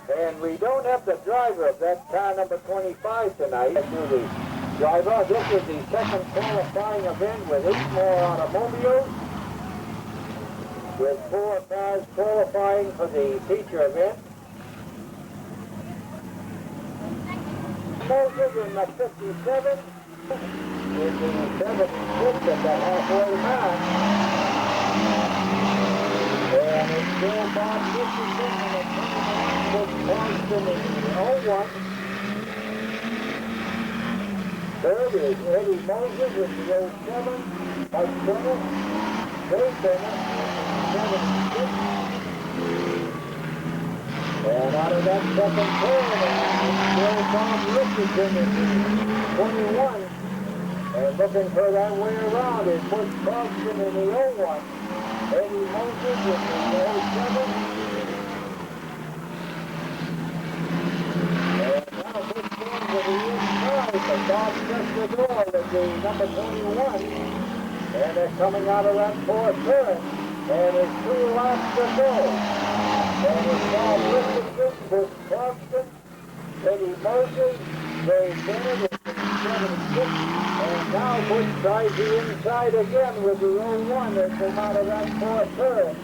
And we don't have the driver of that car number 25 tonight. Driver, this is the second qualifying event with 8 more automobiles, with 4 cars qualifying for the feature event. Moses in the 57, in the 76 at the halfway mark. And it's still Bob Richardson in the 21 with Boston in the 01. Third is Eddie Moses with the 07, Mike Bennett, Dave Bennett in the 76. And out of that second turn, it's still Bob Richardson in the 21. And looking for that way around is Butch Croston in the 01. Eddie Moses in the 07. And now Butch going to the inside, but Bob just the door at the number 21. And they're coming out of that fourth turn. And it's 2 laps to go. And it's Bob Richardson, Butch Croston, Eddie Moses, Dave Bennett in the 76. And now Butch tries the inside again with the 01 that come out of that fourth turn.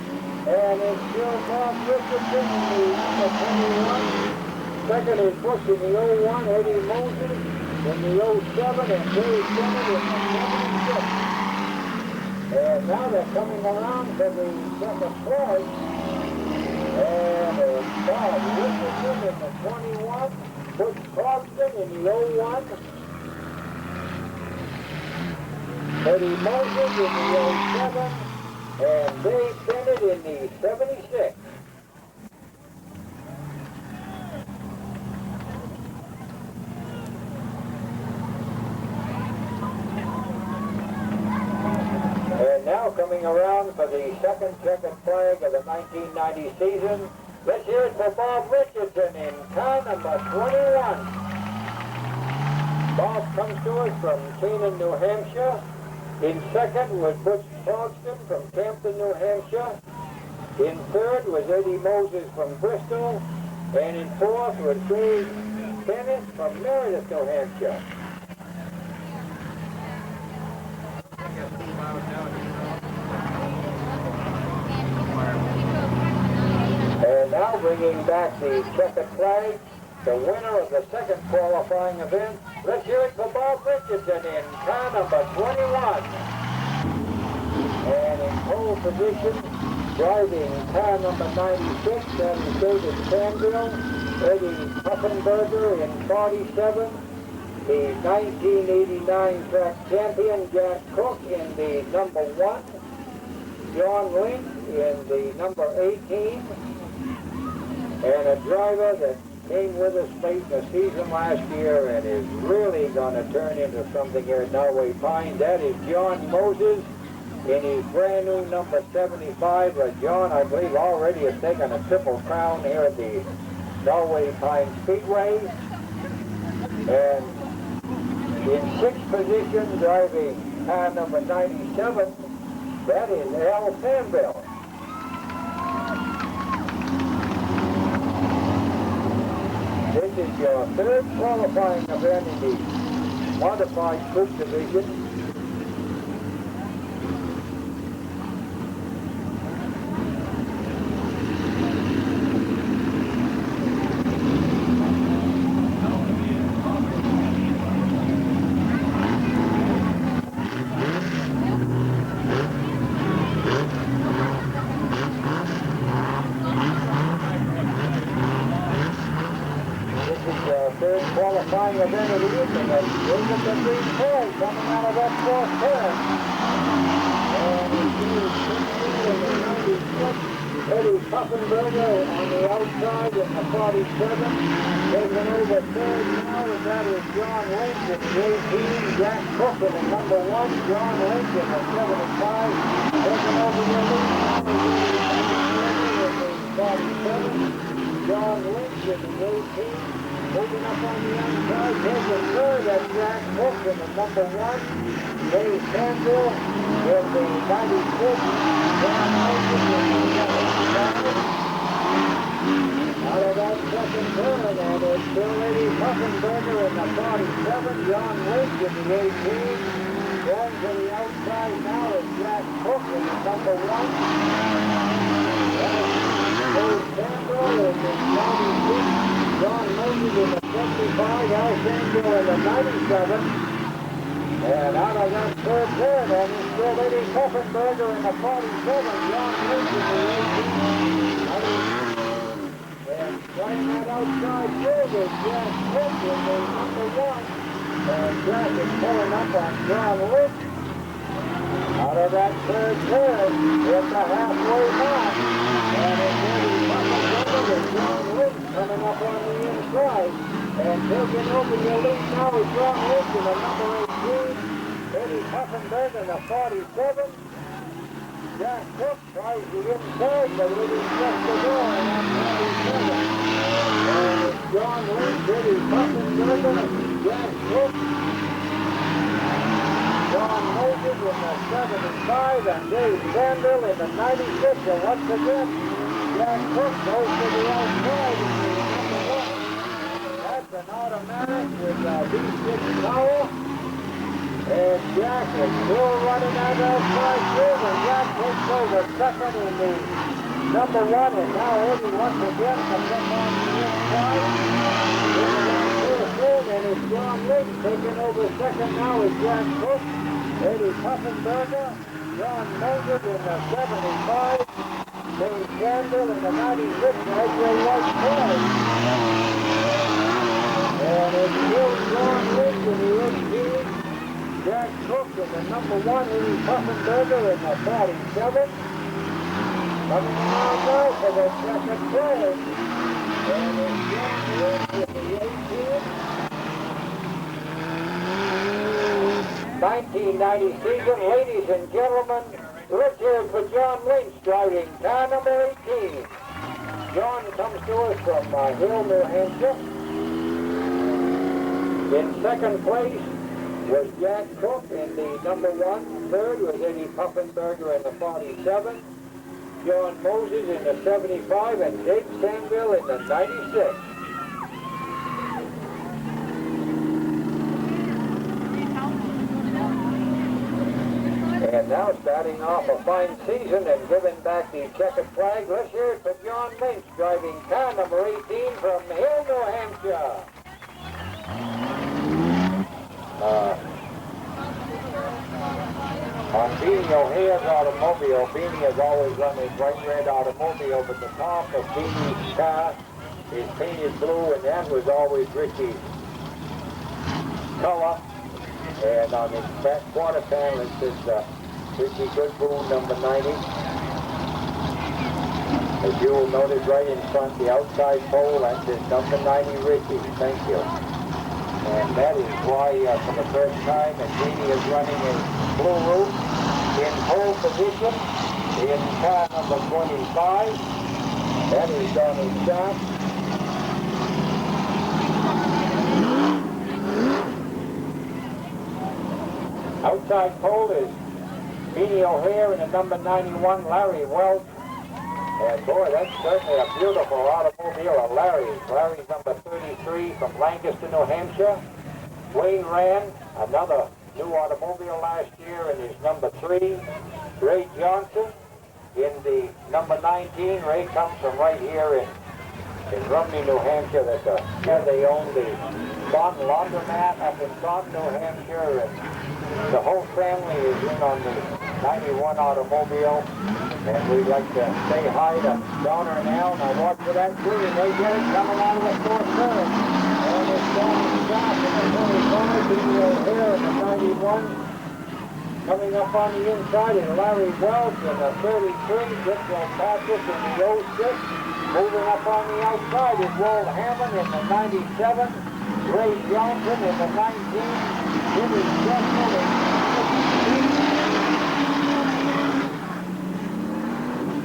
And it's still Bob Richardson in the number 21. Second is Butch in the 01, Eddie Moses in the 07, and Dave Bennett in the 76. And now they're coming around for the second place. And it's Bob Richardson in the 21, Butch Croston in the 01, Eddie Moses in the 07, and Dave Bennett in the 76. And now coming around for the second checkered flag of the 1990 season, let's hear it for Bob Richardson in car number 21. Bob comes to us from Canaan, New Hampshire. In second was Butch Croston from Campton, New Hampshire. In third was Eddie Moses from Bristol. And in fourth was Dave Bennett from Meredith, New Hampshire. And now bringing back the checkered flag, the winner of the second qualifying event. Let's hear it for Bob Richardson in car number 21. And in pole position, driving car number 96, that is David Sandville, Eddie Puffenberger in 47, the 1989 track champion Jack Cook in the number 1, John Link in the number 18, and a driver that came with us late in the season last year and is really going to turn into something here at Norway Pines. That is John Moses in his brand new number 75. John, I believe, already has taken a triple crown here at the Norway Pines Speedway. And in 6th position, driving car number 97, that is Al Sandville. This is your third qualifying event in the modified coupe division. Third qualifying event of the evening. Look at the green flag coming out of that fourth turn. And it's Eddie Puffenberger on the outside in the 47. Taking over third now, and that is John Link in the 18. Jack Cook in the number 1. John Link in the 75. Taking over the lead now in the 47. John Lynch in the 18. Moving up on the outside, there's a third at Jack Cook in the number 1. Dave Sandville in the 96. John Lynch in the 77. Out of that second turn, and it's still Lady Puffinberger in the 47, John Lynch in the 18. Going to the outside now is Jack Cook in the number 1. Dave Sandor in the 96. John Moses in the 55. Al Sandor in the 97. And out of that third pair, then is still Lady Puffinberger in the 47. John Lynch in the 18. And playing that outside field is Jack Cook in the number 1. And Jack is pulling up on John Lynch. Out of that third pair, it's the halfway mark. And it's Lady Puffinberger with John Lynch coming up on the inside. And taking over the elite now is John Lynch in the number 18. Lady Puffinberger in the 47. Jack Cook tries the inside, but it is just the door in that 47. And it's John Lynch, Lady Puffinberger, Jack Cook, John Moses in the 75, and Dave Sandor in the 96. And once again, Jack Cook goes to the outside in the number 1. That's an automatic with V6 power. And Jack is still running that outside field, and Jack takes over second in the number 1, and now Eddie once again comes up on the inside. And it's John Lynch taking over second now is Jack Cook, Lady Puffinberger, John Moses in the 75, Dave Sandor in the 96, right there right there. And it's still John Lynch in the 18. Jack Cook in the number 1, Lady Puffinberger in the 47. Coming around now for the second play. And it's John Lynch in the 18. 1990 season, ladies and gentlemen, let's hear it for John Lynch driving car number 18. John comes to us from Hill, New Hampshire. In second place was Jack Cook in the number 1. Third was Eddie Puffinberger in the 47. John Moses in the 75 and Dave Sandor in the 96. And now starting off a fine season and giving back the checkered flag, let's hear it for John Lynch driving car number 18 from Hill, New Hampshire. On Beanie O'Hare's automobile, Beanie has always run his bright red automobile, but the top of Beanie's car is painted blue, and that was always Richie's color. And on his back quarter panel it says Richie Goodboon, number 90. As you will notice right in front, the outside pole, that says number 90 Richie. Thank you. And that is why, for the first time, Beanie is running a blue roof in pole position in car number 25. That is Donnie Sharp. Outside pole is Beanie O'Hare in the number 91, Larry Welch. And boy, that's certainly a beautiful automobile of Larry's. Larry's number 33 from Lancaster, New Hampshire. Wayne Rand, another new automobile last year, in his number 3. Ray Johnson in the number 19. Ray comes from right here in Rumney, New Hampshire. That's here they own the Taunton Laundromat up in Taunton, New Hampshire. And the whole family is in on the 91 automobile. And we'd like to say hi to Donna and Al. Now watch for that green. They get it coming out of the fourth turn. And it's going to stop in the 25. Beanie O'Hare in the 91. Coming up on the inside is Larry Welch in the 33. Dick Patrick in the 06. Moving up on the outside is Walt Hammond in the 97. Ray Johnson in the 19. Jimmy Chestnut in the 63.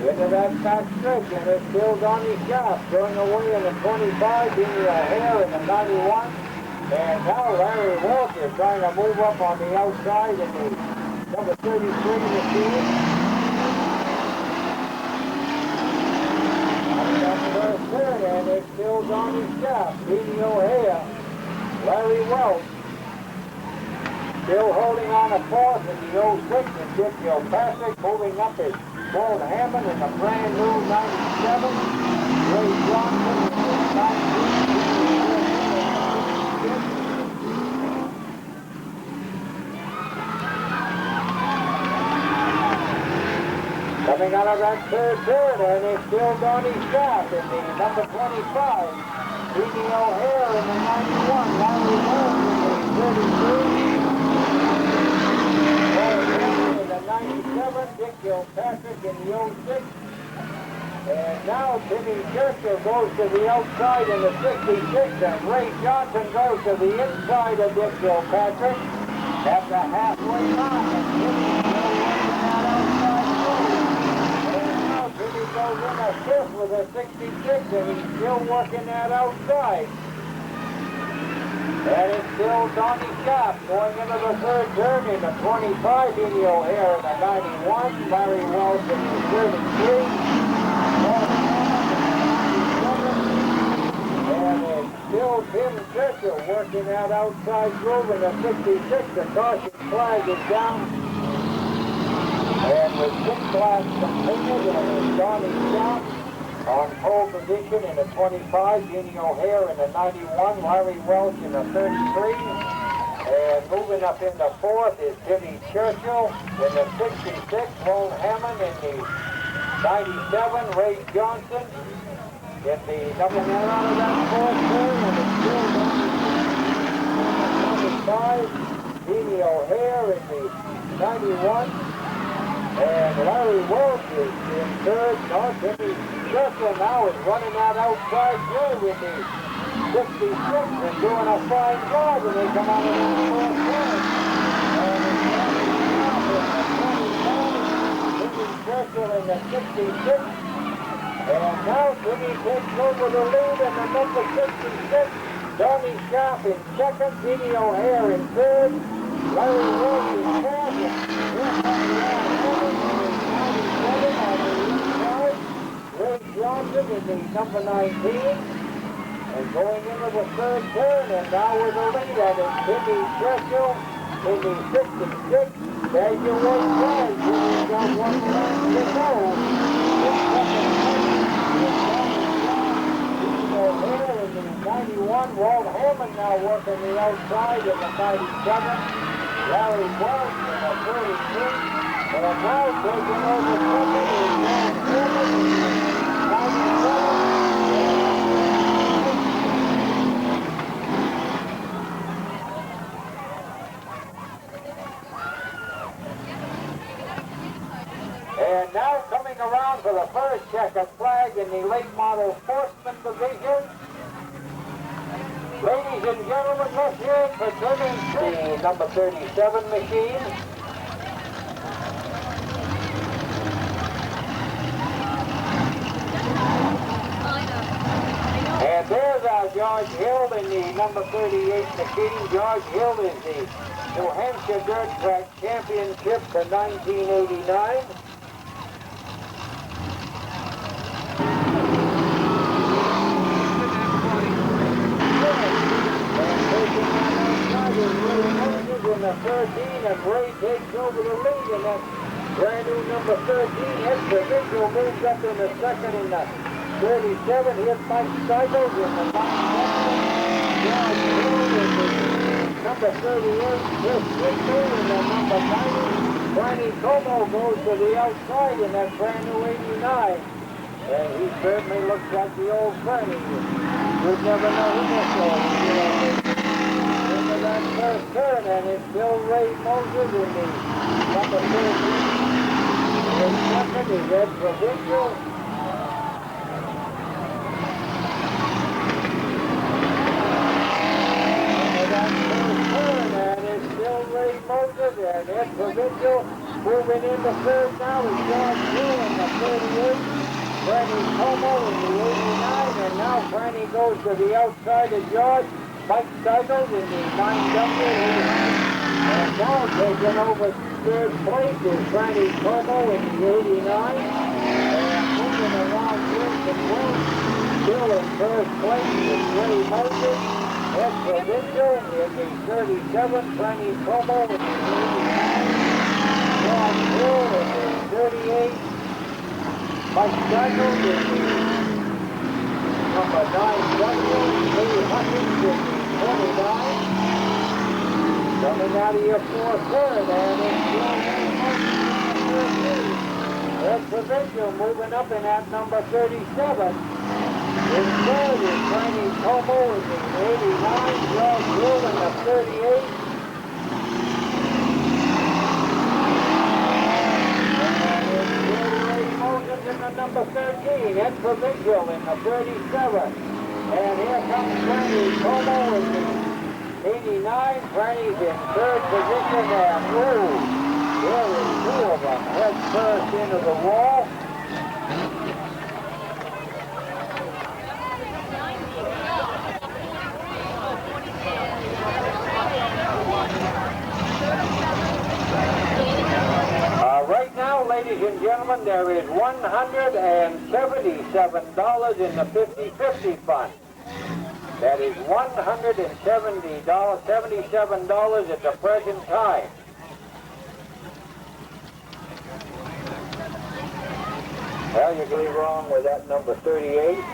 Into that back stretch, and it's still Donnie Sharp going away in the 25, Beanie O'Hare in the 91, and now Larry Welch is trying to move up on the outside in the number 33 machine. Coming up to the third, and it's still Donnie Schaff, Beanie O'Hare, Larry Welch. Still holding on a fourth in the 06 and Dick Gilpatrick. Moving up is Walt Hammond in a brand new 97. Ray Johnson in the 19. Coming out of that third turn, and it's still Donnie Schaff in the number 25. Beanie O'Hare in the 91. Larry Welch in the 32. In the 97, Dick Gilpatrick in the 06. And now Timmy Churchill goes to the outside in the 66, and Ray Johnson goes to the inside of Dick Gilpatrick at the halfway line. And Timmy's still working that outside move. And now Timmy goes in a fifth with a 66, and he's still working that outside. And it's still Donnie Schaff going into the third turn in the 25, Beanie O'Hare in the 91, Larry Welch in the 33, and it's still Tim Churchill working that outside groove in the 66. The caution flag is down. And with 6 laps completed, and it's Donnie Schaff on pole position in the 25, Beanie O'Hare in the 91, Larry Welch in the 33, and moving up in the fourth is Timmy Churchill in the 66, Walt Hammond in the 97, Ray Johnson in the number one out of that fourth turn, and it's still 25, Beanie O'Hare in the 91. And Larry Welch is in third. No, Timmy Churchill now is running that outside through in the 66 and doing a fine job when they come out of the fourth turn. And it's Timmy Churchill in the 66. And now Timmy takes over the lead in the number 66. Donnie Schaff in second. Beanie O'Hare in third. Larry Welch in fourth. Ray Johnson in the number 19, and going into the third turn, and now with the lead at it, Timmy Churchill in the 66. There's your white flag. Timmy's got 1 lap to go. O'Hare in the 91, Walt Hammond now working the outside in the 97. Larry Welch in the 33. And now taking over second is Walt Hammond in the 97. And now coming around for the first checkered flag in the late model sportsman division. Ladies and gentlemen, let's hear it for turning the number 37 machine. And there's our George Hill in the number 38 machine. George Hill is the New Hampshire Dirt Track Championship for 1989. In the 13, and Ray takes over the lead in that brand new number 13. Extra moves up in the second in the 37. Here's Mike Steigels in the 97. George Hill in the number 38. Chris Whitney in the number 90. Franny Como goes to the outside in that brand new 89. And he certainly looks like the old Franny. You'd never know who this was. That first turn, and it's still Ray Moses in the number 13. In second is Ed Provincial. And that first turn, and it's still Ray Moses and Ed Provincial. Moving in the third now is George Hill in the 38. Franny Como in the 89, and now Franny goes to the outside of George. Mike Steigels in the 9W, and now taking over third place is Franny Como in the 89, and moving around here to Will Still in first place is Ray Moses. Ed Provincial in the 37, Franny Como in the 89, John Hill in the 38, Mike Steigel in the number 9W, Lee Hutchins in the 29. Coming out of your fourth third, and it's still Ed Provincial moving up in at number 37. In third is Franny Como in the 89, George Hill in the 38. And it's Ray Moses in the number 13, Ed Provincial in the 37. And here comes Franny Como in the 89, Franny's in third position, and whoa, there is two of them head first into the wall. Right now, ladies and gentlemen, there is $177 in the 50-50 fund. That is $177 at the present time. Well, you can be wrong with that number 38.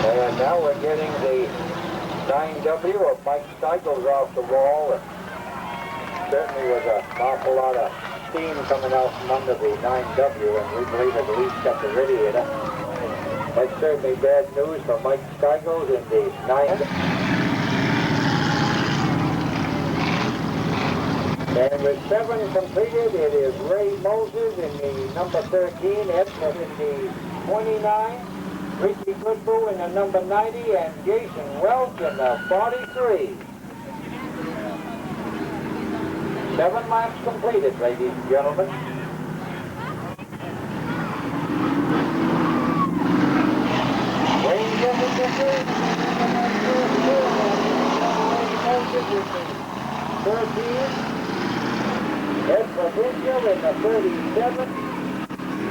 And now we're getting the 9W of Mike Steigel's off the wall. And certainly was an awful lot of steam coming out from under the 9W, and we believe at least got the radiator. That's certainly bad news for Mike Steigel's in the 9W. And with 7 completed, it is Ray Moses in the number 13, Edson in the 29, Ricky Goodboe in the number 90, and Jason Welch in the 43. 7 laps completed, ladies and gentlemen. Wayne Jefferson in the 13, Ed Provincial in the 37,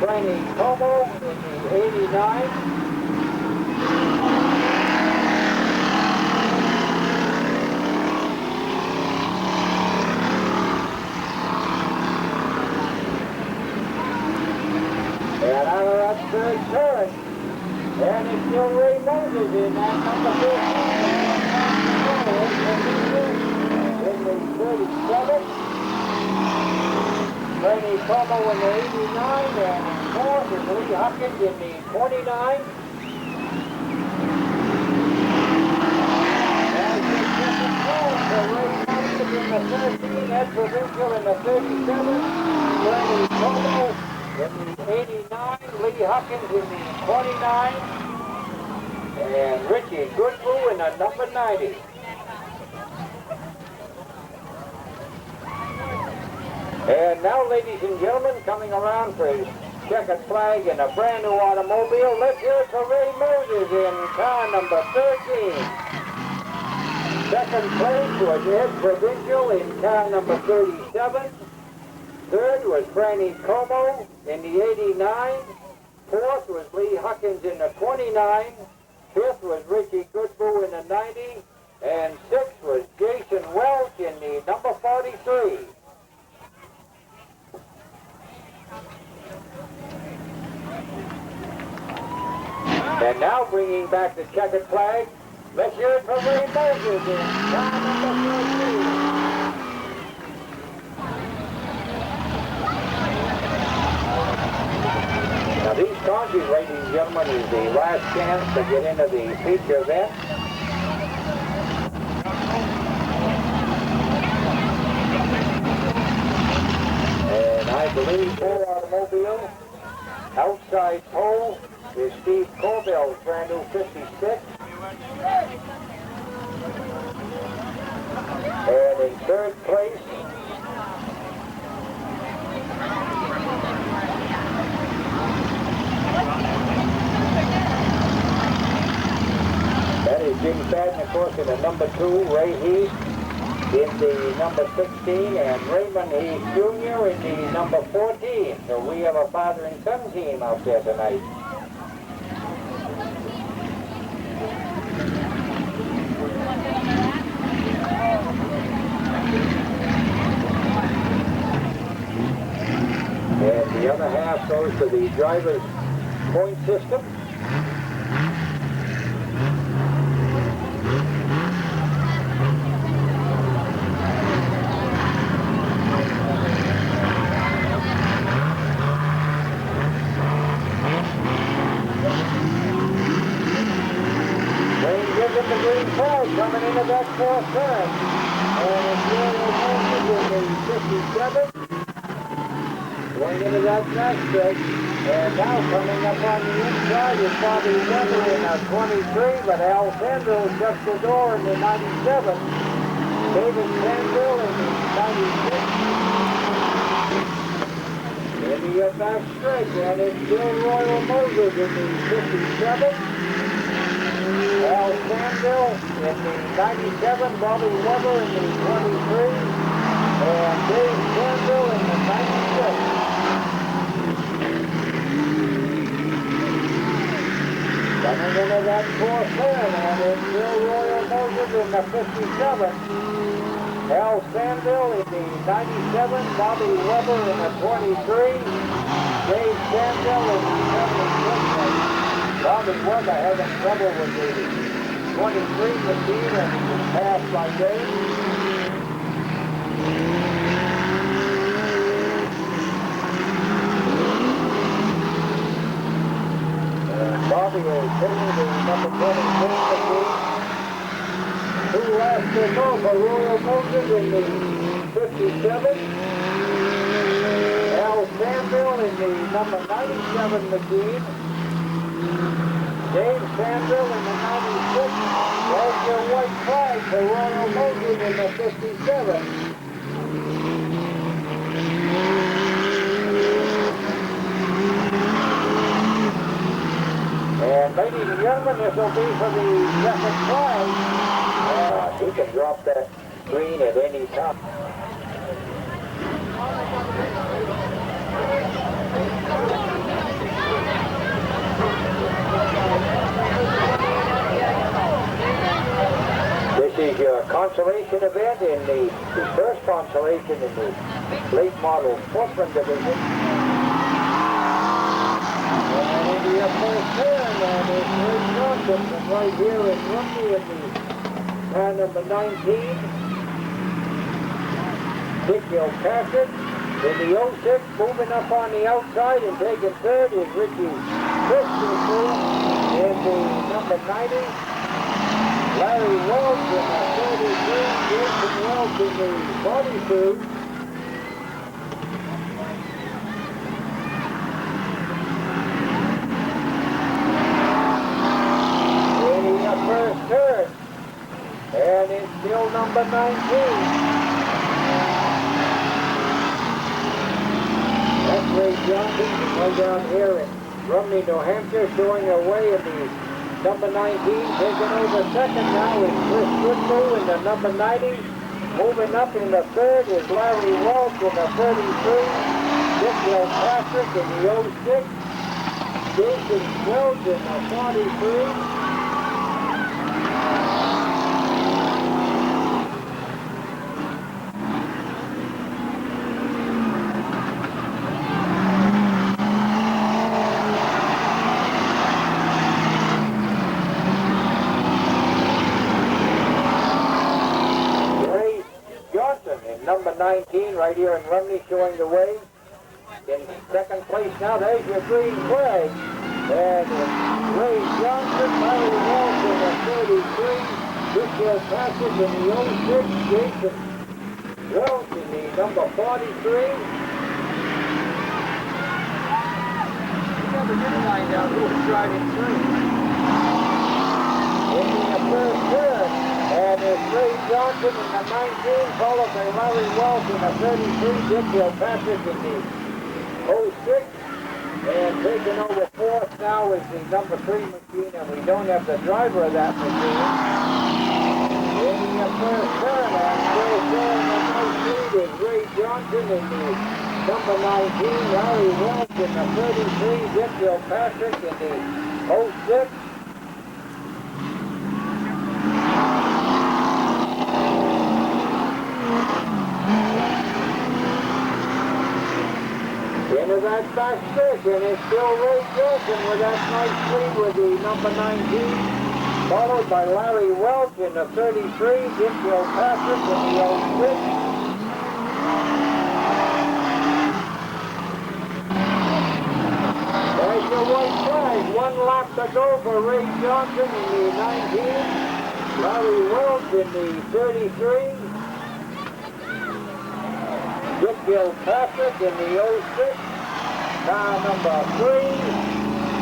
Franny Como in the 89, and out of that third turn, and it's still Ray Moses in that number 15. In the 37, Franny Como in the 89, and in fourth is Lee Hutchins in the 29. And Ray Moses in the 13, Ed Provincial in the 37, Franny Como in the 89, Lee Hutchins in the 29, and Richie Goodboe in the number 90. And now, ladies and gentlemen, coming around for his checkered flag in a brand new automobile, let's hear it for Ray Moses in car number 13. Second place was Ed Provincial in car number 37. Third was Franny Como in the 89. Fourth was Lee Hutchins in the 29. Fifth was Richie Goodboe in the 90. And sixth was Jason Welch in the number 43. And now bringing back the checkered flag, let's hear it for Ray Moses in car number 13. Now these contests, ladies and gentlemen, is the last chance to get into the feature event. And I believe for automobile, outside pole is Steve Corbell's brand new 56. And in third place, Jim Fadden, of course, in the number 2, Ray Heath in the number 16, and Raymond Heath Jr. in the number 14. So we have a father and son team out there tonight. And the other half goes to the driver's point system. Wayne gives him the green flag coming into that fourth turn. And it's Royal Moses in the 57. Going into that track stretch, and now coming up on the inside is Bobby Weber in a 23, but Al Sandro shuts the door in the 97. David Sandville in the 96. In the back stretch, and it's still Royal Moses in the 57. Al Sandville in the 97, Bobby Weber in the 23, and Dave Sandville in the 96. Coming into that fourth turn, and it's still Royal Moses in the 57. Al Sandville in the 97, Bobby Weber in the 23, Dave Sandville in the 76. Bobby Weber having trouble with the 23 machine, and he was passed by Dave. Bobby is hitting the number 23 machine. Two laps to go for Royal Moses in the 57. Al Sandville in the number 97 machine. Dave Sandville in the 96. There's your white flag for Royal Moses in the 57. And ladies and gentlemen, this will be for the second flag. He can drop that green at any time. This is your consolation event in the first consolation in the late model sportsman division. And into your first turn, and it's Ray Johnson from right here in Rumney in the car number 19. Dick Gilpatrick in the 06, moving up on the outside and taking third is Ricky Christensen in the number 90. Larry Welch in the 33, Jason Welch in the 42. First turn, and it's still number 19. That's Ray Johnson, right down here in Rumney, New Hampshire, showing away in the number 19. Taking over second now is Chris Goodlow in the number 90. Moving up in the third is Larry Walsh in the 33. Dick Gilpatrick in the 06. Jason Welch in the 43. Number 19 right here in Rumney showing the way. In second place now, there's your green flag. And Ray Johnson, Larry Walsh in the 33, Dick Gilpatrick in the 06, Jason Welch in the number 43. You never did find out who was driving through. In the first turn. And it's Ray Johnson in the 19, followed by Larry Welch in the 33, Dick Gilpatrick in the 06. And taking over fourth now is the number 3 machine, and we don't have the driver of that machine. In the first turn, and still showing the nice lead is Ray Johnson in the number 19, Larry Welch in the 33, Dick Kilpatrick in the 06. Into that back stretch, and it's still Ray Johnson with that nice lead with the number 19, followed by Larry Welch in the 33, Dick Kilpatrick in the 06. There's your white flag, 1 lap to go for Ray Johnson in the 19, Larry Welch in the 33, Dick Kilpatrick in the 06, car number 3,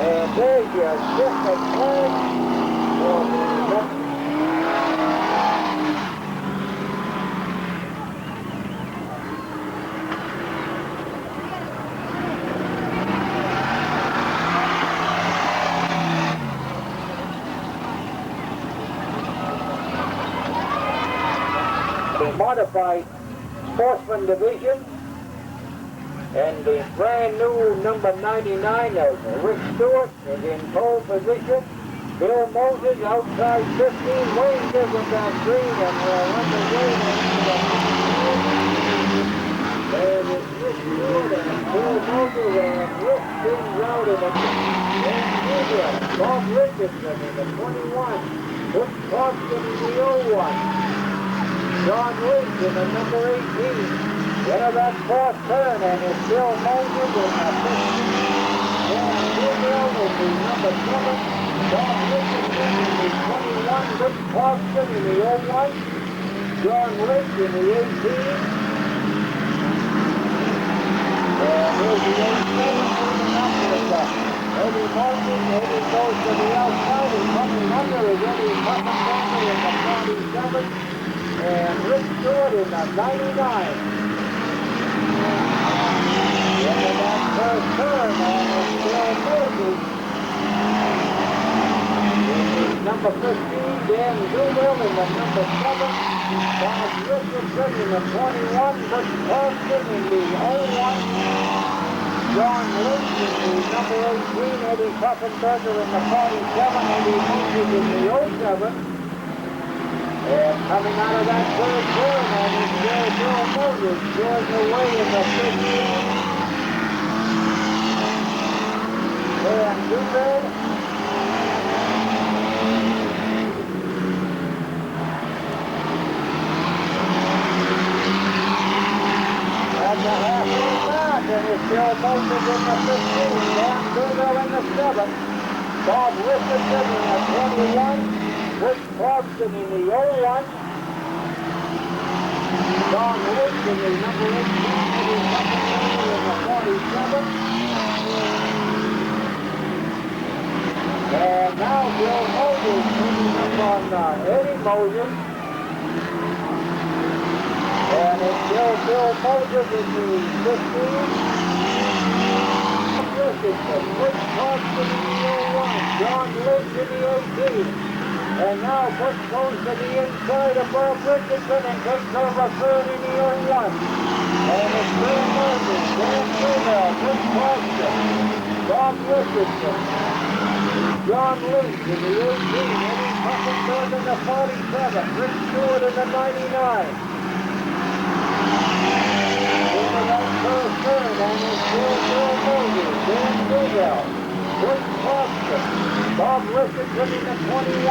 and there's your second flag for the next. The modified Sportsman Division, and the brand new number 99 of Rick Stewart is in pole position. Bill Moses outside 15, Wayne gives him that green, and we're underway into the there is Rick Stewart and Bill Moses, and Rick spins out in the Bob Richardson in the 21, Rick Thompson in the 01. John Lynch in the number 18. Into that fourth turn, and it's Bill Moses in the 15. Dan Douville in the number 7. Bob Richardson in the 21. Rick Thompson in the 01. John Lynch in the 18. And here's the 87 moving up to the top. Eddie Martin, Eddie goes to the outside, and coming under is Eddie Pufferbacker in the 47. And Rick Stewart in the 99. Into that first turn, and it's Bill Moses. Number 15, Dan Douville in the number 7. Bob Richardson in the 21. Rick Thompson in the 01. John Lynch in the number 18. Eddie Pufferbacker in the 47. Eddie Moses in the 07. And coming out of that third turn, and it's Bill Moses going away in the 15. Dan Douville. At the halfway mark, and it's Bill Moses in the 15. Dan Douville in the 7. Bob Richardson in the 21. Rick Thompson in the 01. John Lynch in the number 18, Eddie Pufferbacker in the 47. And now Bill Moses putting up on Eddie Moses. And it's still Bill Moses in the 15. Richardson, Rick Thompson in the 01. John Lynch in the 18. And now Bush goes to the inside of Bob Richardson and takes over third in the 01. And it's Bill Moses, Dan Douville, Rick Thompson, Bob Richardson, John Lynch in the 18, Eddie Pufferbacker in the 47, Rick Stewart in the 99. Into that first turn, and it's still Bill Moses, Dan Douville, Rick Thompson, Bob Richardson in the 21,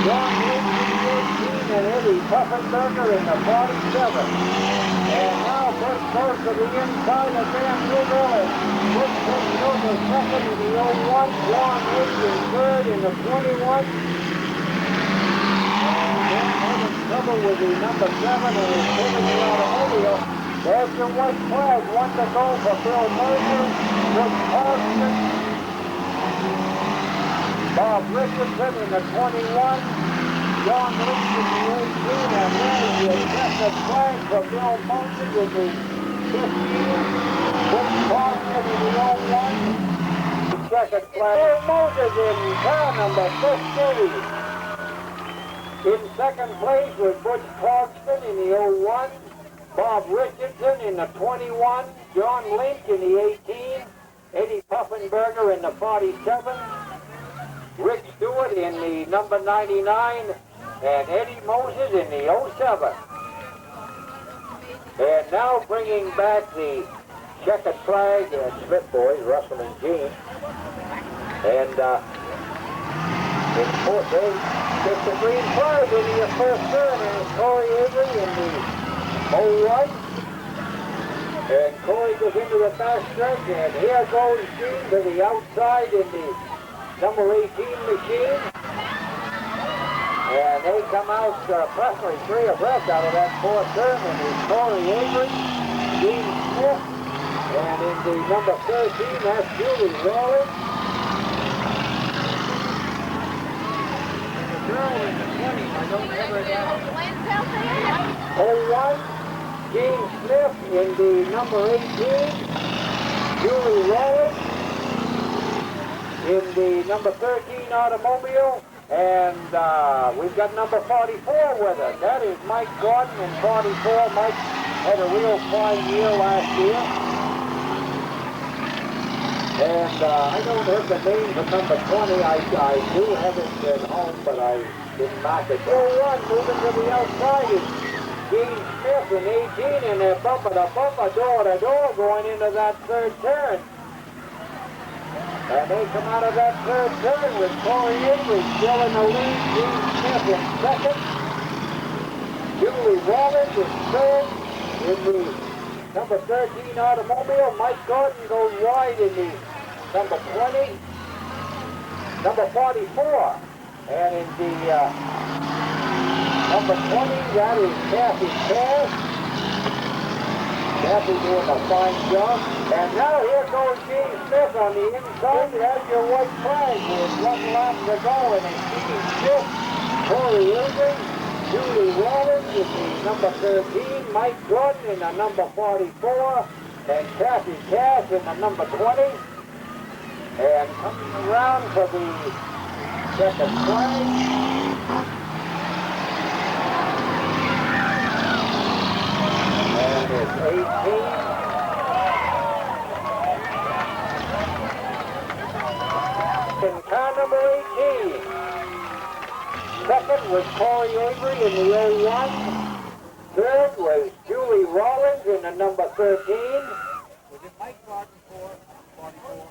John Lynch in the 18, and Eddie Pufferbacker in the 47. And now Bush goes to the inside of Dan Douville. Bush takes over second in the 01, John Lynch in third in the 21. And then having trouble with the number 7, and he's taking the automobile. There's the white flag, 1 to go for Bill Moses, Rick Thompson, Bob Richardson in the 21, John Lynch in the 18, and there's the aggressive flag for Bill Moses in the 15. Butch Clarkson in the 01. Second place, Moses in car number 15. In second place was Butch Clarkson in the 01. Bob Richardson in the 21. John Lynch in the 18. Eddie Puffenberger in the 47. Rick Stewart in the number 99. And Eddie Moses in the 07. And now bringing back the checkered flag, Smith boys, Russell and Gene. And in fourth, they get the green flag into your first turn, and it's Corey Avery in the 01. And Corey goes into the back stretch, and here goes Gene to the outside in the number 18 machine. And they come out practically three abreast out of that fourth turn, and it's Corey Avery, Gene Smith, and in the number 13, that's Julie Rawlins. And the girl in the 20, I don't remember that. 01, Gene Smith in the number 18, Julie Rawlins in the number 13 automobile. And we've got number 44 with us. That is Mike Gordon in 44. Mike had a real fine year last year. And I don't have the name for number 20. I do have it at home, but I didn't mark it. 41 moving to the outside is Gene Smith in 18, and they're bumper to bumper, door to door, going into that third turn. And they come out of that third turn with Corey Avery still in the lead, Gene Smith in second, Julie Rawlins in third in the number 13 automobile. Mike Gordon goes wide in the number 20, number 44. And in the number 20, that is Kathy Cass. Kathy doing a fine job. And now here goes Gene Smith on the inside. There's your white flag with 1 lap to go. And it's Gene Smith, Corey Avery, Julie Rawlins in the number 13, Mike Gordon in the number 44, and Kathy Cass in the number 20. And coming around for the second flag. And it's 18. In car number 18. Second was Corey Avery in the 01. Third was Julie Rawlins in the number 13. Was it Mike Gordon for 44?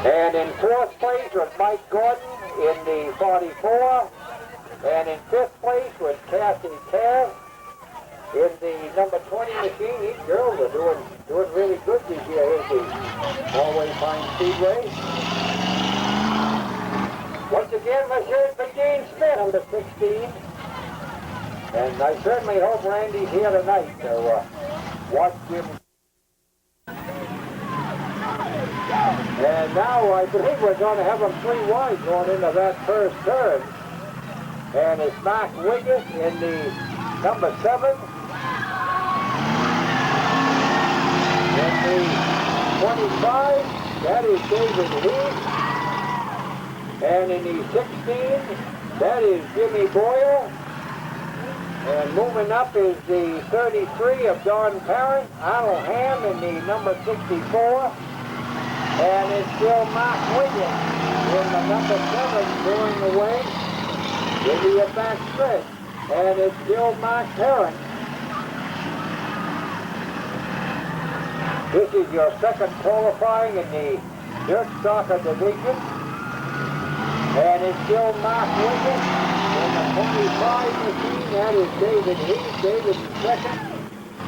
And in fourth place was Mike Gordon in the 44. And in fifth place was Kathy Cass in the number 20 machine. These girls are doing really good this year. Here's the Norway Pine Speedway. Once again, let's hear it for Gene Smith, number 16. And I certainly hope Randy's here tonight to watch him. And now I believe we're going to have them 3 wide going into that first turn. And it's Mark Wiggett in the number 7. In the 25, that is David Heath. And in the 16, that is Jimmy Boyle. And moving up is the 33 of Don Parent, Arnold Ham in the number 64. And it's still Mark Wiggett in the number 7 going away. Give you a back stretch. And it's still Mark Parent. This is your second qualifying in the dirt soccer division. And it's still Mark Wiggett in the 25 machine. That is David Heath. David in second.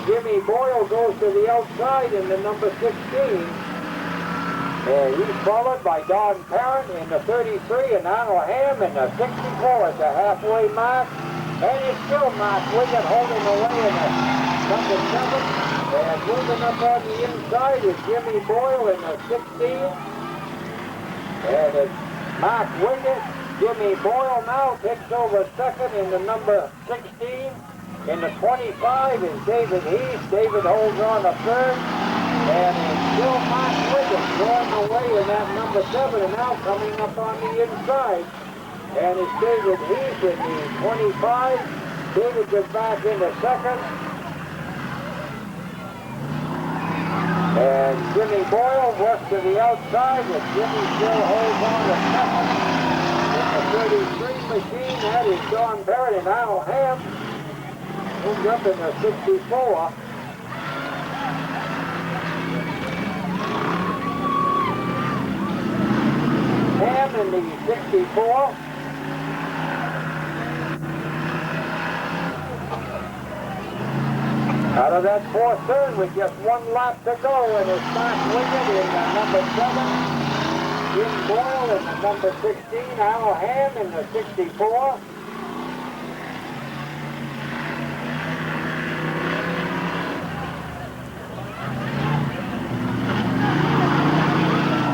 Jimmy Boyle goes to the outside in the number 16. And he's followed by Don Parent in the 33 and Arnold Ham in the 64 at the halfway mark. And it's still Mark Wiggett holding away in the number 7. And moving up on the inside is Jimmy Boyle in the 16. And it's Mark Wiggett Jimmy Boyle now takes over second in the number 16. In the 25 is David Heath. David holds on to third. And it's still Mark Wiggins going away in that number 7 and now coming up on the inside. And it's David Heath in the 25. David goes back into second. And Jimmy Boyle works to the outside, and Jimmy still holds on to second. In the 33 machine, that is Don Barrett, and Al Ham moves up in the 64. Ham in the 64. Out of that fourth turn with just one lap to go, and it's Mark Wiggett in the number 7, Jim Boyle in the number 16, Al Ham in the 64.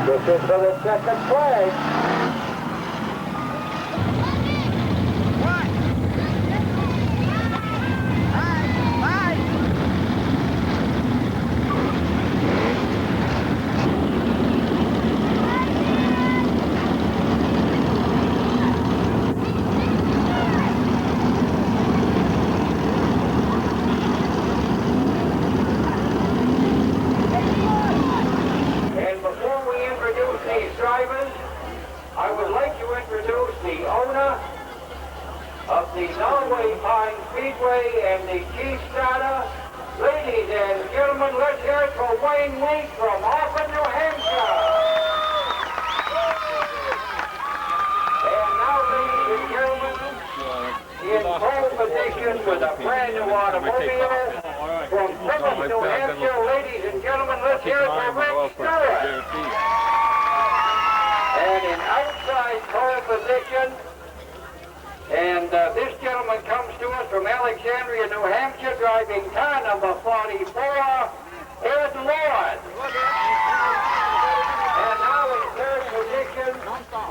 This is for the second flag. I would like to introduce the owner of the Norway Pines Speedway and the chief starter. Ladies and gentlemen, let's hear it for Wayne Wink from Orphan, New Hampshire. And now, ladies and gentlemen, in pole position with a brand new automobile from Plymouth, New Hampshire. Ladies and gentlemen, let's hear it for Rick Stewart. And in outside pole position, and this gentleman comes to us from Alexandria, New Hampshire, driving car number 44, Ed Lord. And now in third position,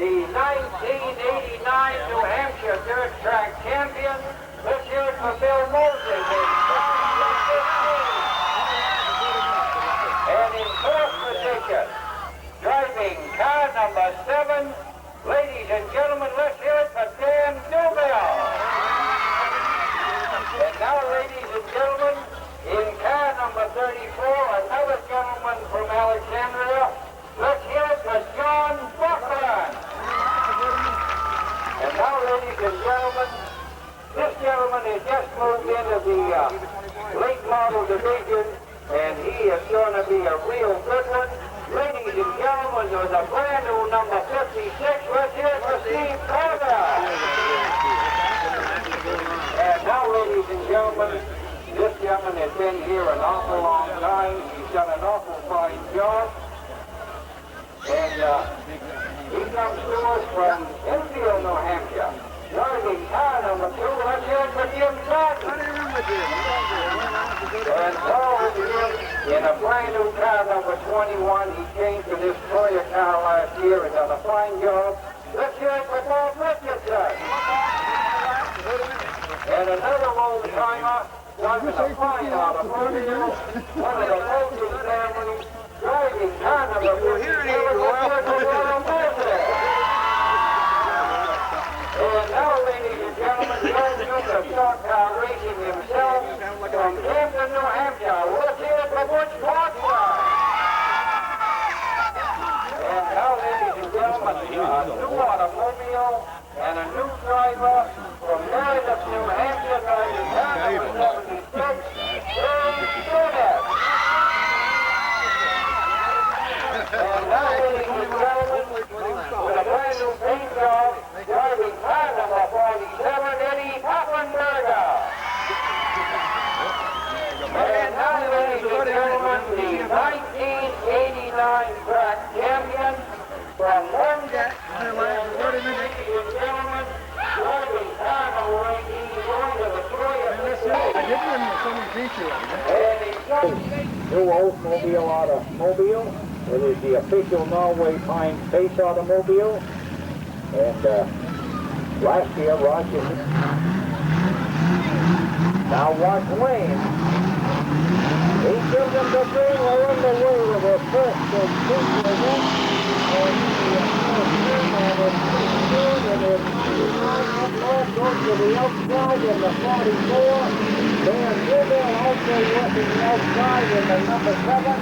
the 1989 New Hampshire dirt track champion. Let's hear it for Bill Moses. And in fourth position, driving car number 7, ladies and gentlemen, let's hear it for Dan Douville. And now, ladies and gentlemen, in car number 34, another gentleman from Alexandria, let's hear it for John Buckland. And now, ladies and gentlemen, this gentleman has just moved into the late model division, and he is going to be a real good one. Ladies and gentlemen, there's a brand new number 56. Let's hear it for Steve Carter. And now, ladies and gentlemen, this gentleman has been here an awful long time. He's done an awful fine job. And he comes to us from Enfield, New Hampshire. Driving car number 2. Let's hear it for Jim Sutton. And Paul is in a brand new car number 21. He came to this Toyota car last year and done a fine job. Let's hear it for Bob Richardson. And another old timer, driving a fine automobile, one of the Moses family, driving car number 57. And now, ladies and gentlemen, John Duke of stock car racing himself from Camden, New Hampshire. Let's hear it for Butch Watson. And now, ladies and gentlemen, a new automobile and a new driver from Meredith, New Hampshire, driving car number 76, Jerry Bennett. And now, ladies and gentlemen, with a brand new paint job, driving car number 47, Eddie Poppenberger. And now, ladies and gentlemen, the 1989 track champion from London. And ladies and gentlemen, driving car number 18, going to the Toyota. New Oldsmobile automobile. It is the official Norway Pines Pace automobile. And Last year, Roger. Now watch Wayne. He gives them the green. We're on the way to the first and fifth event. And it's good, and it's 59 up north, goes to the outside in the 44. Dan Douville also working the outside in the number 7.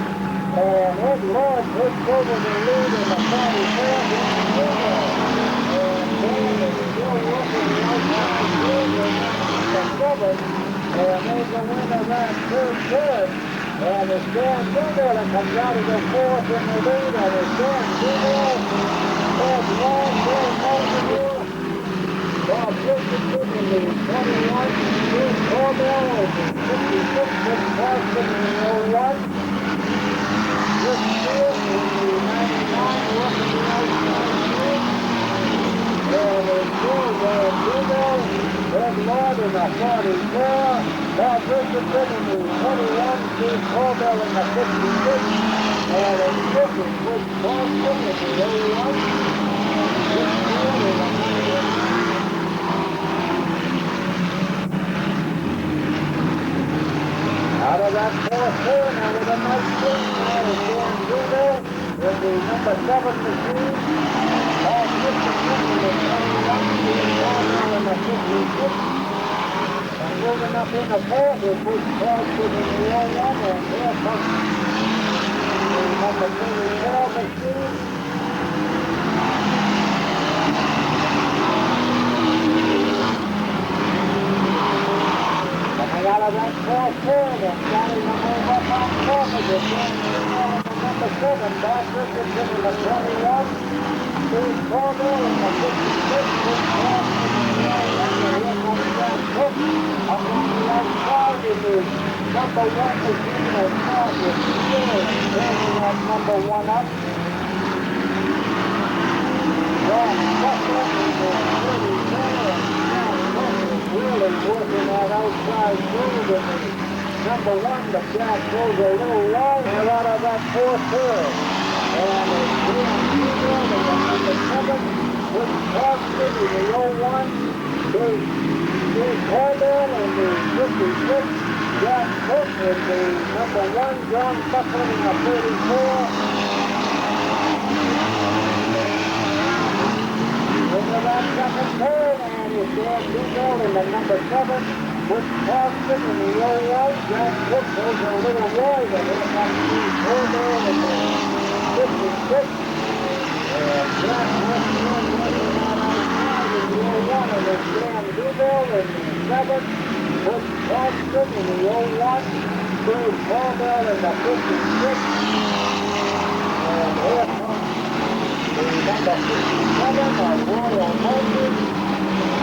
And Ed Lord takes over the lead in the 44. Dan Douville. And Dan is still working the outside lead in the 7. And there's the winner that third. And it's Dan Douville that comes out of the 4th in the lead. And it's Dan Douville. Ed Lord, Dan Douville. Bob Richardson in the 21. Steve Corbell in the 56. Rick Carson in the 01. Rick Stewart in the 99. Working the outside lead. And it's still Dan Douville. Ed Lord in the 44. Bob Richardson in the 21, Steve Corbell in the 56, and in 50, Rick Carson in the 01, Rick Stewart in the 98. Out of that fourth turn, now with a nice swing, now is Dan Douville in the number 7 machine. Bob Richardson in the 21, Steve Corbell in the 56. Moving up in the fourth is Rick Carson in the 01, and here comes the number 34 machine. Coming out of that fourth turn and starting to move up on top of it. Dan Douville in the number 7, Bob Richardson in the 21, Steve Corbell in the 56, Rick Carson in the 01, and here comes Jack Cook. Up on the outside is the number 1 machine and Bob is still standing that number 1 up. John Buckler is the 34 and John Cook is really working that outside groove in the number 1, but Jack goes a little long here out of that fourth turn. And it's Dan Douville in the number 7, Rick Carson in the 01, Steve Corbell in the 56, Jack Cook in the number 1, John Buckler in the 34. Into that second turn, and it's Dan Douville in the number 7, Rick Carson in the 01, Jack Cook goes a little wide, and here comes Steve Corbell in the 56. And Jack Cook goes running that outside in the 01, and it's Dan Douville in the 7, Rick Carson in the 01, Steve Corbell in the 56, and here comes the number 57 of Royal Motors,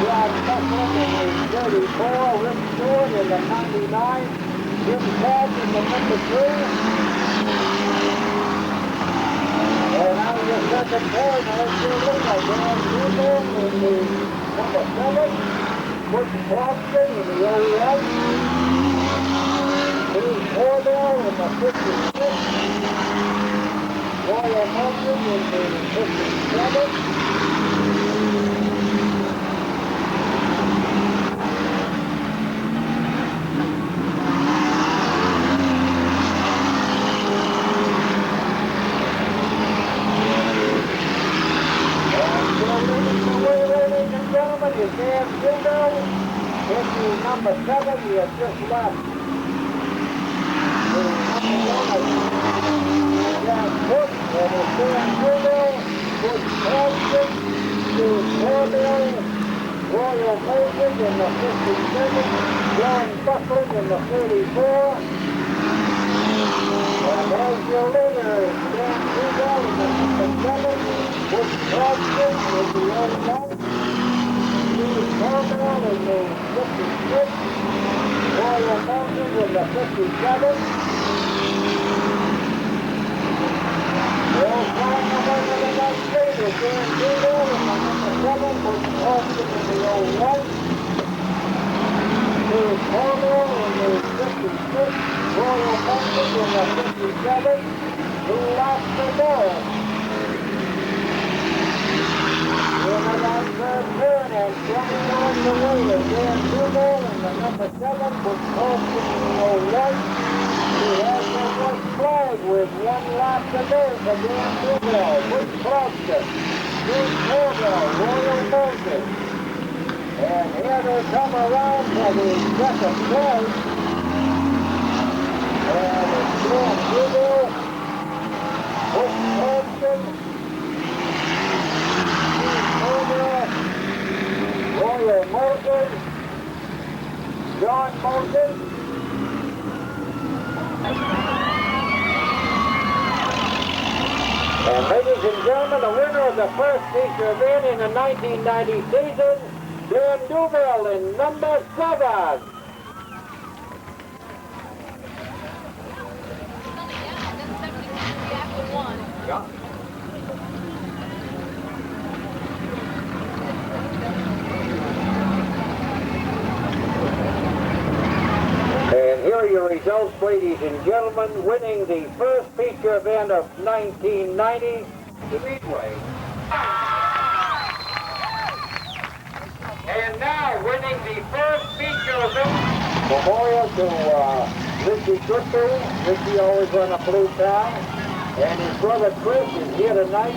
John Buckler in the 34, Rick Stewart in the 99, Jim Cobb in the number 3. And out of the second turn, there's your leader, Dan Douville in the number 7, Rick Carson in the 01, Steve Corbell in the 56, Royal Motors in the 57. Ladies and gentlemen, is Dan Douville in the number 7. He has just left. The number 1 Jack Cook, and it's Dan Douville, Rick Carson, Steve Corbell, Royal Motors in the 57, John Buckler in the 34. And there's your leader, Dan Douville in the number 7, Rick Carson in the 01, Steve Corbell in the 56, Royal Motors in the 57. Well, flying up over the next street is Dan Douville in the number 7, Rick Carson in the 01, Steve Corbell in the 56, Royal Motors in the 57, who lost the ball. Into that third turn, and leading the way is Dan Douville in the number 7, which calls in the 01. He has the white flag with 1 lap to go for Dan Douville. Bruce Clarkson, Bruce Colville, Royal Moses. And here they come around for the second place. And it's Dan Douville, Bruce Clarkson, Royal Moses, John Moses, and ladies and gentlemen, the winner of the first feature event in the 1990 season, Dan Douville in number 7. Yeah. And here are your results, ladies and gentlemen, winning the first feature event of 1990, Speedway. And now winning the first feature event, memorial to Richie Goodwin. Richie always run a blue cow. And his brother Chris is here tonight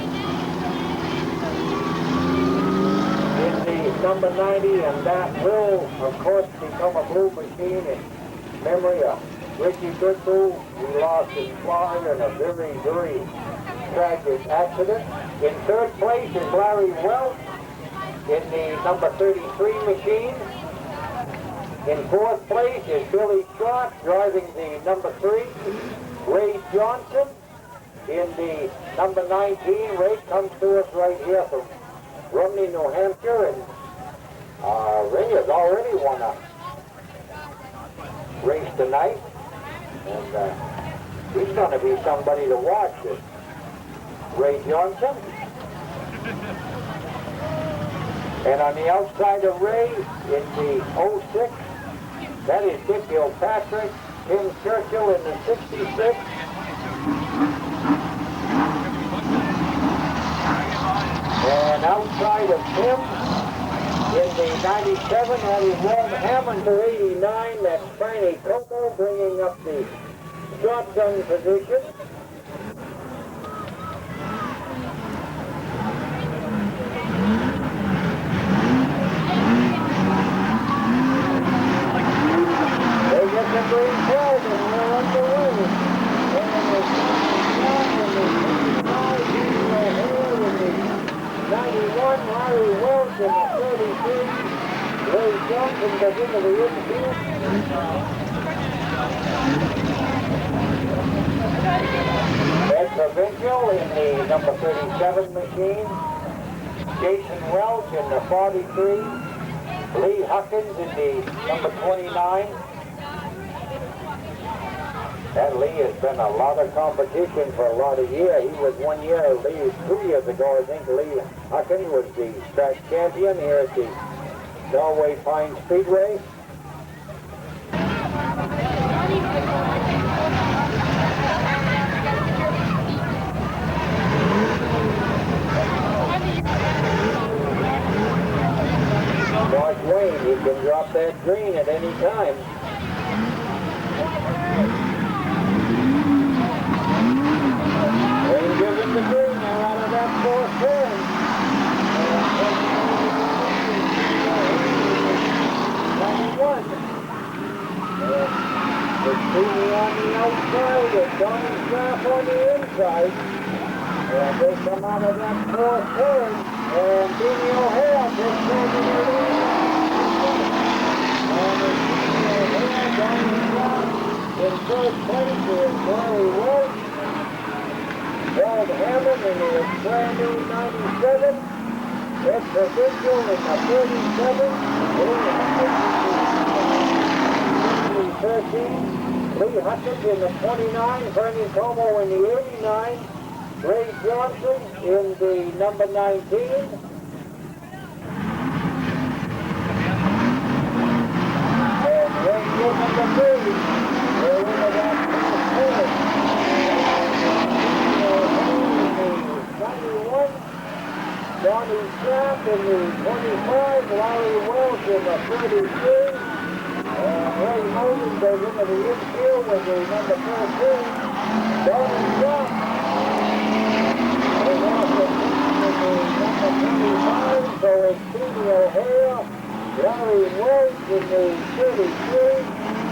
in the number 90, and that will, of course, become a blue machine in memory of Richie Goodwin. We lost in Florida in a very, very tragic accident. In third place is Larry Welch in the number 33 machine. In fourth place is Billy Scott driving the number 3. Ray Johnson in the number 19. Ray comes to us right here from Rumney, New Hampshire, and Ray has already won a race tonight, and he's going to be somebody to watch. This Ray Johnson. And on the outside of Ray, in the 06, that is Dick Gilpatrick, Tim Churchill in the 66. And outside of Tim, in the 97, that is Walt Hammond for 89. That's Franny Coco bringing up the shotgun position. They get the green flag and we're underway. And there's 91, Larry Welch in the 33. Ray Johnson goes into the infield. Ed Provincial in the number 37 machine. Jason Welch in the 43. Lee Huckins in the number 29. That Lee has been a lot of competition for a lot of years. He was 1 year, 2 years ago, I think, Lee Huckins was the track champion here at the Norway Pines Speedway. Josh Wayne, he can drop that green at any time. Wayne gives him the green now out of that fourth turn. It's Beanie on the outside and Donnie Scrapp on the inside. And they come out of that fourth turn. And Beanie O'Hare just taking it in. And it's Beanie O'Hare, Donnie Scrapp in third place is Larry Welch. Walt Hammond in the brand new 97. Ed Provincial in the 37. Lee Huckins in the 29, Bernie Como in the 89, Ray Johnson in the number 19. And Ray Gilman the 30. They're in about 91, Johnny Sharp in the 25, Larry Welch in the 33, and Ray Mosen goes into the infield with the number 13, Johnny Sharp. And also in the number 25, so it's Stevie O'Hare, Larry Welch in the 33,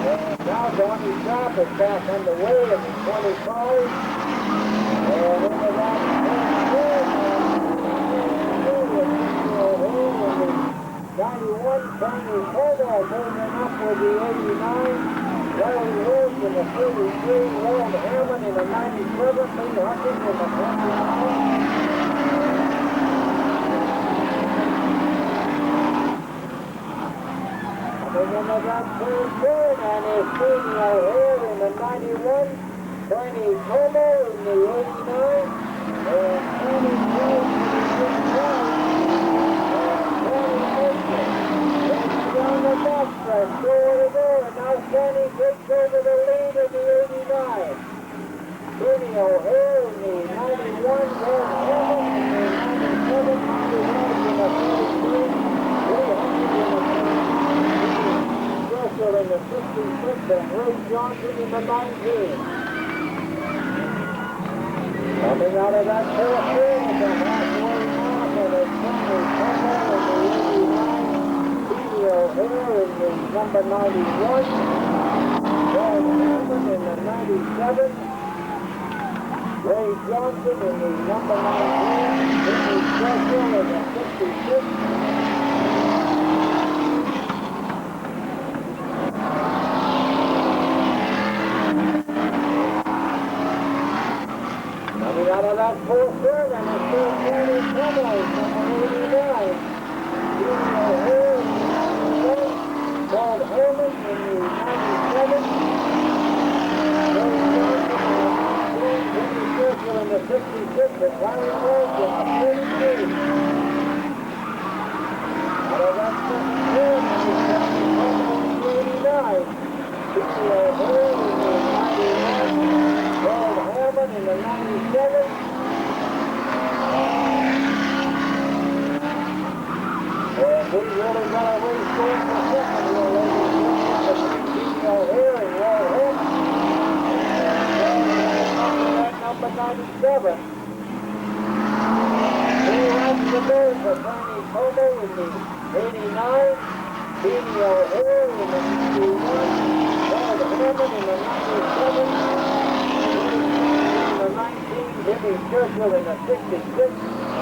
and now Johnny Sharp is back underway in the 25, and into that 91, Tony Homo moving up with the 89, Larry Welch in the 33, Walt Hammond in the 97, Lee Hutchins in the 29. Coming into that third turn, and it's Stevie O'Hare in the 91, Tony Homo in the 89, and Tony Welch in the 89. On the backstretch, door to door, and now Kenny takes over the lead in the 89. Stevie O'Hare in the 91, Walt Hammond in the 97, Monty Welch in the 33, Lee Hutchins in the 39, Dressel in the 66, and Ray Johnson in the 19. Coming out of that fourth turn at the halfway mark, and it's Tony Homo in the 89. O'Hare in the number 91, Walt Hammond in the 97, Ray Johnson in the number 19, Jimmy Dressel in the 66, coming out of that fourth turn, and it's still Tony Homo, number 89, Jimmy O'Hare in the Walt Hammond in the 97, Ray Johnson in the 19, Jimmy Dressel in the 66, and Larry Welch in the 33. Out of that second turn, and it's Tony Homo in the 89, Stevie O'Hare in the 91, Walt Hammond in the 97, and we really got a race going for second here, ladies and gentlemen, between Stevie O'Hare and Walt Hammond. And that number 97. Two laps to go for Tony Homo in the 89, Stevie O'Hare in the 91, Walt Hammond in the 97, in the 19, Jimmy Churchill in the 66,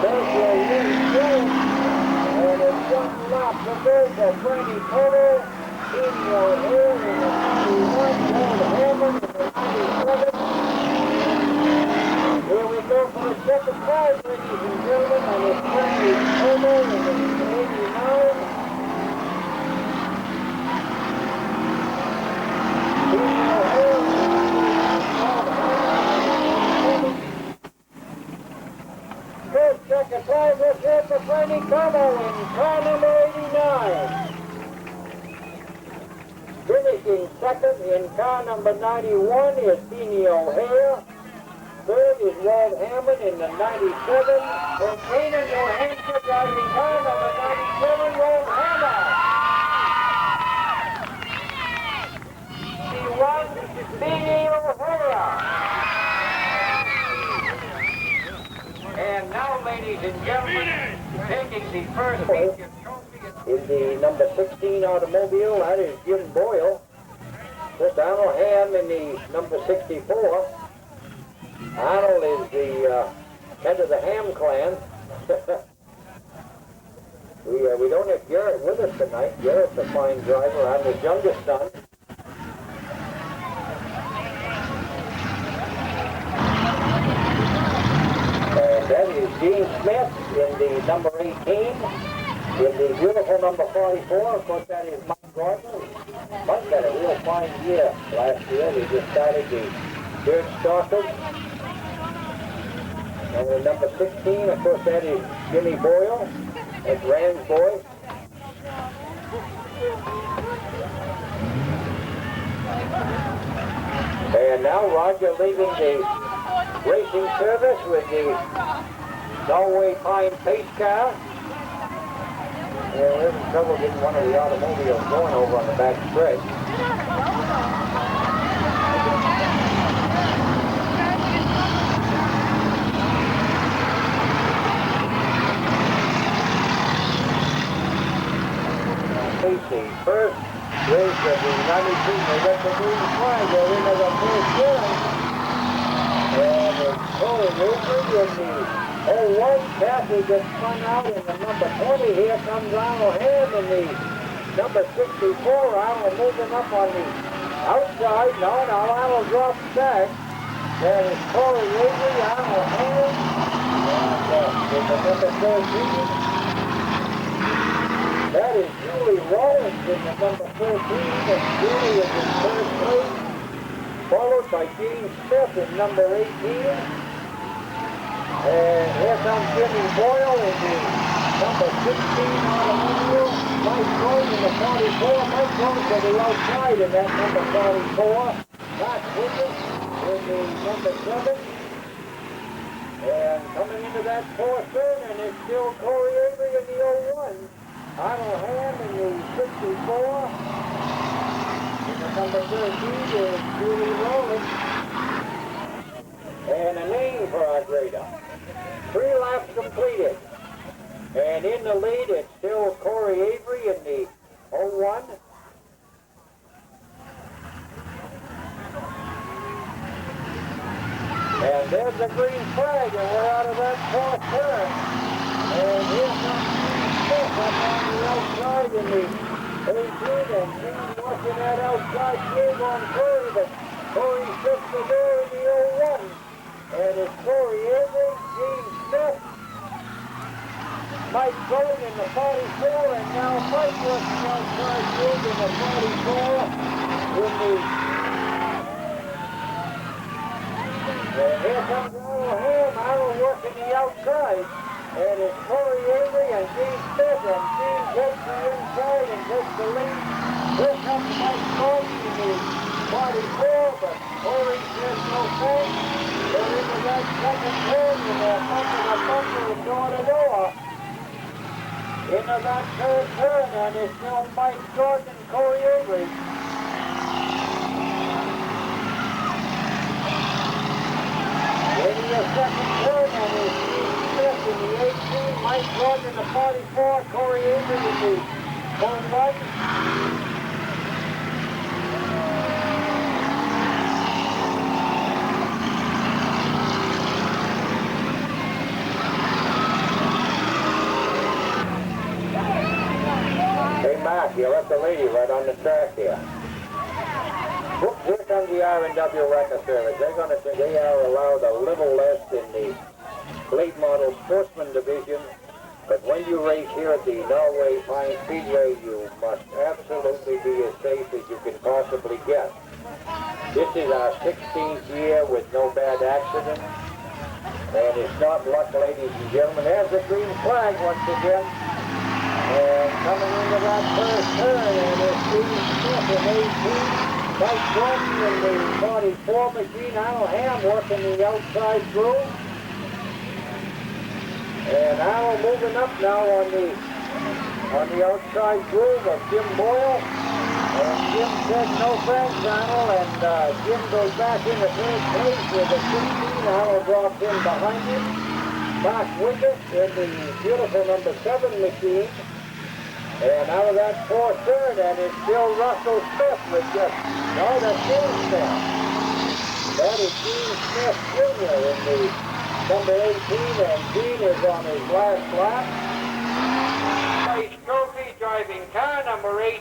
Sergio Lee and it's one lap to go for Frankie Homo, Stevie O'Hare in the 91, Walt Hammond in the 97. Here we go for the second prize, ladies and gentlemen, and it's Frankie Homo in the 89. Stevie O'Hare in the 91, First second prize is here for Frankie Homo in car number 89. Finishing second in car number 91 is Stevie O'Hare. Third is Walt Hammond in the 97. From Canaan, New Hampshire, driving car number 97, Walt Hammond. He won Stevie O'Hare. And now, ladies and gentlemen, taking the first feature trophy is the number 16 automobile. That is Jim Boyle. This Arnold Ham in the number 64. Arnold is the head of the Ham clan. we don't have Garrett with us tonight. Garrett's a fine driver. I'm his youngest son. That is Gene Smith in the number 18, in the beautiful number 44. Of course, that is Mike Gardner. Mike had a real fine year last year. He just started the third Stalkers. And the number 16, of course, that is Jimmy Boyle. That's Rand's boy. And now Roger leaving the racing service with the Norway Pine pace car. We're having trouble getting one of the automobiles going over on the back stretch. The first race of the 92, they got the green flag. They're into the first turn. And it's Corey Avery in the 01. Kathy gets spun out in the number 20. Here comes Arnold Ham in the number 64. Arnold moving up on the outside. Now Arnold drops back. There is Corey Avery, Arnold Ham. And in the number 13. That is Julie Rollins in the number 14, and Julie is in third place, followed by Gene Smith in number 18. And here comes Jimmy Boyle in the number 16 automobile. Mike Rose in the 44. Mike Rose to the outside in that number 44. Matt Wiggins in the number 7. And coming into that fourth turn, and it's still Corey Avery in the 01. Arnold Ham in the 64. In the number 13 is Julie Rowland. And a name for our grader. 3 laps completed. And in the lead, it's still Corey Avery in the 01. And there's the green flag, and we're out of that fourth turn. And here comes Smith up on the outside in the 18, and Gene's watching that outside move on Corey, but Corey shuts the door in the 01. And it's Corey Avery, Gene Smith, Mike Gold in the 44, and now Mike working outside move in the 44 in the... And here comes Arnold Ham, Arnold working the outside. And it's Corey Avery and Gene Smith, and Gene takes the inside and takes the lead. Here comes Mike Gordon in the 44, but Corey says no thanks. They're into that second turn, and they're bumping a bumper door to door. Into that third turn, and it's still Mike Gordon and Corey Avery. Into the second turn, and it's Gene Smith in the 18, Mike Gordon in the 44, Corey Avery in the 41. Hey Mark, you left the lady right on the track here. Whoops, here comes the R&W Wrecker Service. They are allowed a little less in the late model sportsman division, but when you race here at the Norway Pine Speedway, you must absolutely be as safe as you can possibly get. This is our 16th year with no bad accidents, and it's not luck, ladies and gentlemen. There's the green flag once again, and coming into that first turn, and it's Gene Smith in 18. Mike Gordon in the 44 machine, Arnold Ham working the outside groove. And Arnold moving up now on the outside groove of Jim Boyle. And Jim said no thanks, Arnold, and Jim goes back into third place with a 16. Arnold drops in behind him. Mark Wiggins in the beautiful number 7 machine. And out of that fourth turn, and it's still Russell Smith with just, no, that's Gene Smith. That is Gene Smith Jr. in the number 18, and Gene is on his last lap. Nice trophy driving car number 18.